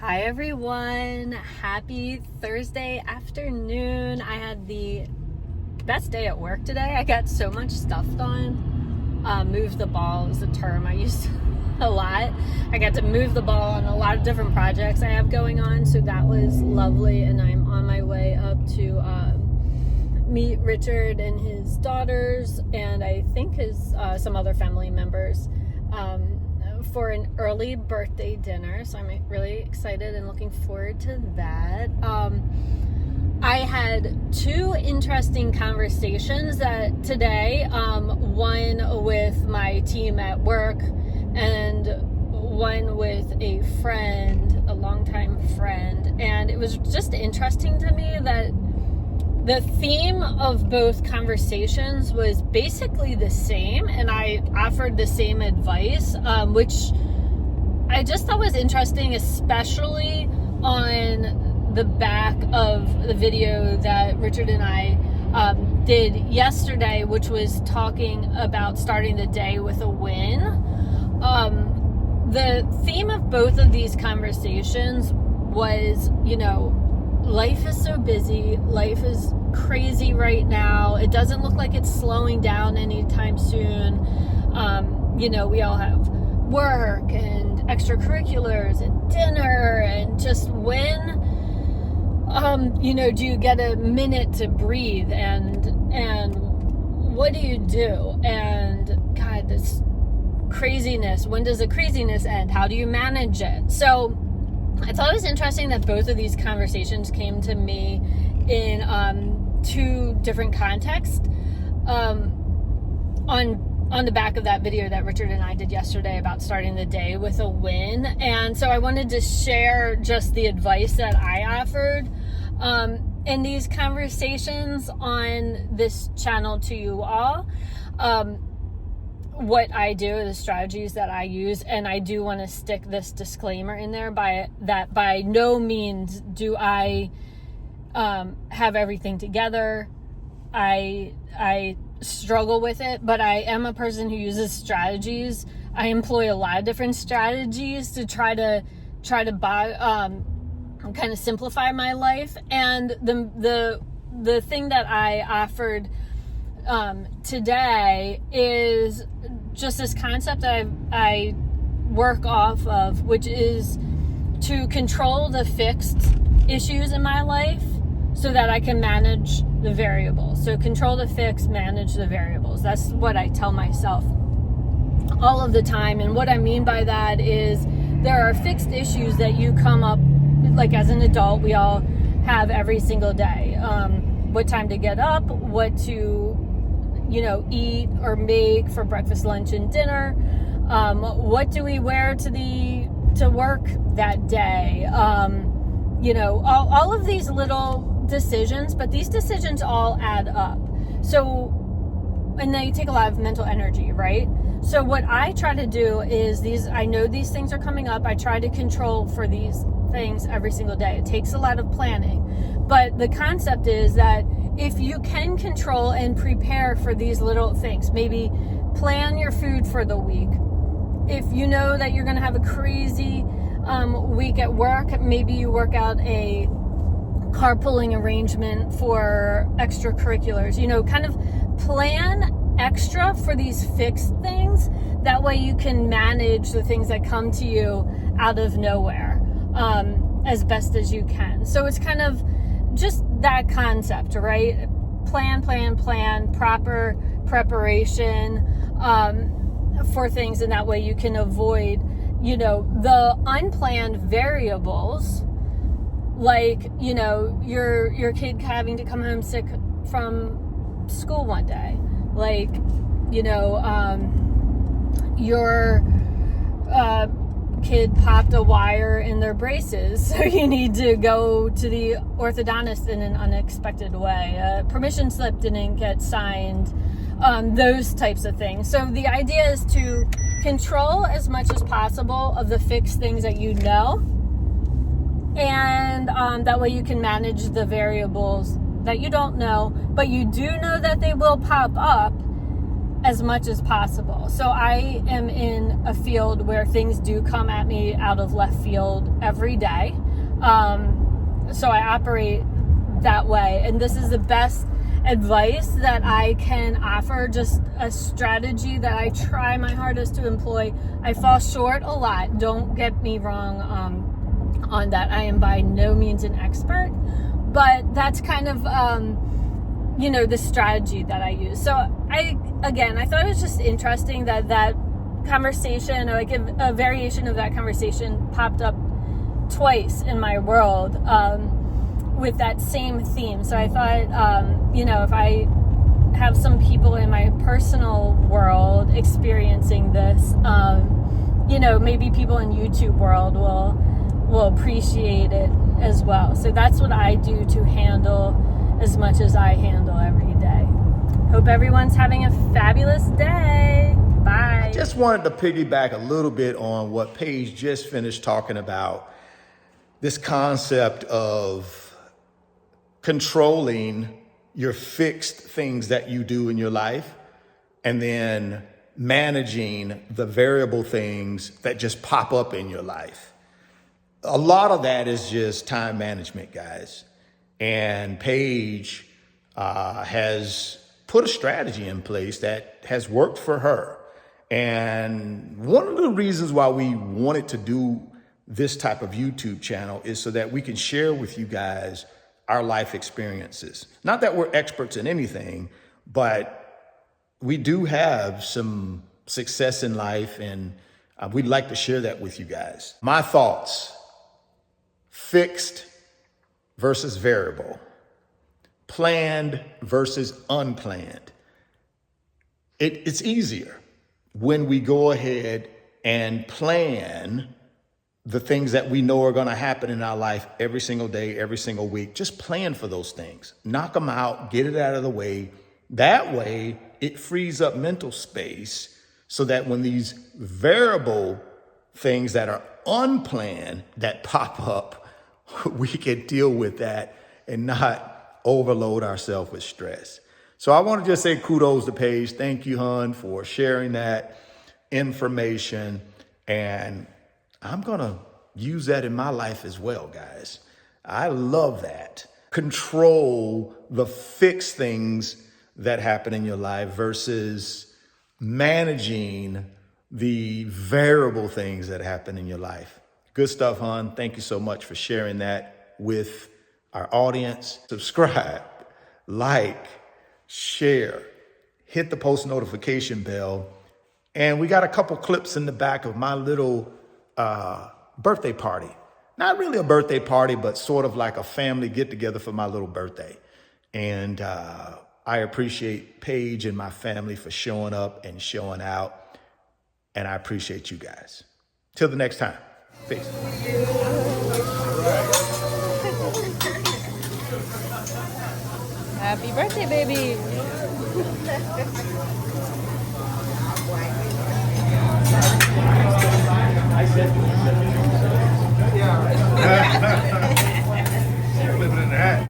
Hi everyone, happy Thursday afternoon. I had the best day at work today. I got so much stuff done. Move the ball is a term I use a lot. I got to move the ball on a lot of different projects I have going on, so that was lovely. And I'm on my way up to meet Richard and his daughters, and I think his some other family members for an early birthday dinner. So I'm really excited and looking forward to that. I had two interesting conversations today, one with my team at work and one with a friend, a longtime friend. And it was just interesting to me that the theme of both conversations was basically the same, and I offered the same advice, which I just thought was interesting, especially on the back of the video that Richard and I did yesterday, which was talking about starting the day with a win. The theme of both of these conversations was, life is so busy. Life is crazy right now. It doesn't look like it's slowing down anytime soon. We all have work and extracurriculars and dinner, and just when, do you get a minute to breathe, and what do you do? And God, this craziness, when does the craziness end? How do you manage it? So I thought it was interesting that both of these conversations came to me in two different contexts on the back of that video that Richard and I did yesterday about starting the day with a win. And so I wanted to share just the advice that I offered in these conversations on this channel to you all. What I do, the strategies that I use, and I do want to stick this disclaimer in there by no means do I have everything together. I struggle with it, but I am a person who uses strategies. I employ a lot of different strategies to try to kind of simplify my life. And the thing that I offered today is just this concept that I work off of, which is to control the fixed issues in my life so that I can manage the variables. So control the fixed, manage the variables. That's what I tell myself all of the time. And what I mean by that is there are fixed issues that you come up, like as an adult, we all have every single day. What time to get up, what to eat or make for breakfast, lunch, and dinner. What do we wear to work that day? All of these little decisions, but these decisions all add up. So, and they take a lot of mental energy, right? So what I try to do is I know these things are coming up. I try to control for these things every single day. It takes a lot of planning, but the concept is that if you can control and prepare for these little things, maybe plan your food for the week. If you know that you're going to have a crazy week at work, maybe you work out a carpooling arrangement for extracurriculars. Kind of plan extra for these fixed things. That way you can manage the things that come to you out of nowhere as best as you can. So it's kind of just that concept, right? Plan, proper preparation for things, and that way you can avoid, the unplanned variables, like, your kid having to come home sick from school one day, like, your kid popped a wire in their braces, so you need to go to the orthodontist in an unexpected way. Permission slip didn't get signed, those types of things. So the idea is to control as much as possible of the fixed things that you know, and that way you can manage the variables that you don't know, but you do know that they will pop up. as much as possible. So I am in a field where things do come at me out of left field every day. So I operate that way. And this is the best advice that I can offer, just a strategy that I try my hardest to employ. I fall short a lot. Don't get me wrong on that. I am by no means an expert, but that's kind of, the strategy that I use. So I thought it was just interesting that conversation, or like a variation of that conversation, popped up twice in my world with that same theme. So I thought, if I have some people in my personal world experiencing this, maybe people in YouTube world will appreciate it as well. So that's what I do to handle as much as I handle every day. Hope everyone's having a fabulous day. Bye. I just wanted to piggyback a little bit on what Paige just finished talking about, this concept of controlling your fixed things that you do in your life, and then managing the variable things that just pop up in your life. A lot of that is just time management, guys. And Paige has put a strategy in place that has worked for her. And one of the reasons why we wanted to do this type of YouTube channel is so that we can share with you guys our life experiences. Not that we're experts in anything, but we do have some success in life, and we'd like to share that with you guys. My thoughts: fixed versus variable, planned versus unplanned. It's easier when we go ahead and plan the things that we know are going to happen in our life every single day, every single week. Just plan for those things. Knock them out, get it out of the way. That way, it frees up mental space so that when these variable things that are unplanned that pop up, we can deal with that and not overload ourselves with stress. So I want to just say kudos to Paige. Thank you, hon, for sharing that information. And I'm going to use that in my life as well, guys. I love that. Control the fixed things that happen in your life versus managing the variable things that happen in your life. Good stuff, hon. Thank you so much for sharing that with our audience. Subscribe, like, share, hit the post notification bell. And we got a couple clips in the back of my little birthday party. Not really a birthday party, but sort of like a family get together for my little birthday. And I appreciate Paige and my family for showing up and showing out. And I appreciate you guys. Till the next time. Peace. Happy birthday, baby.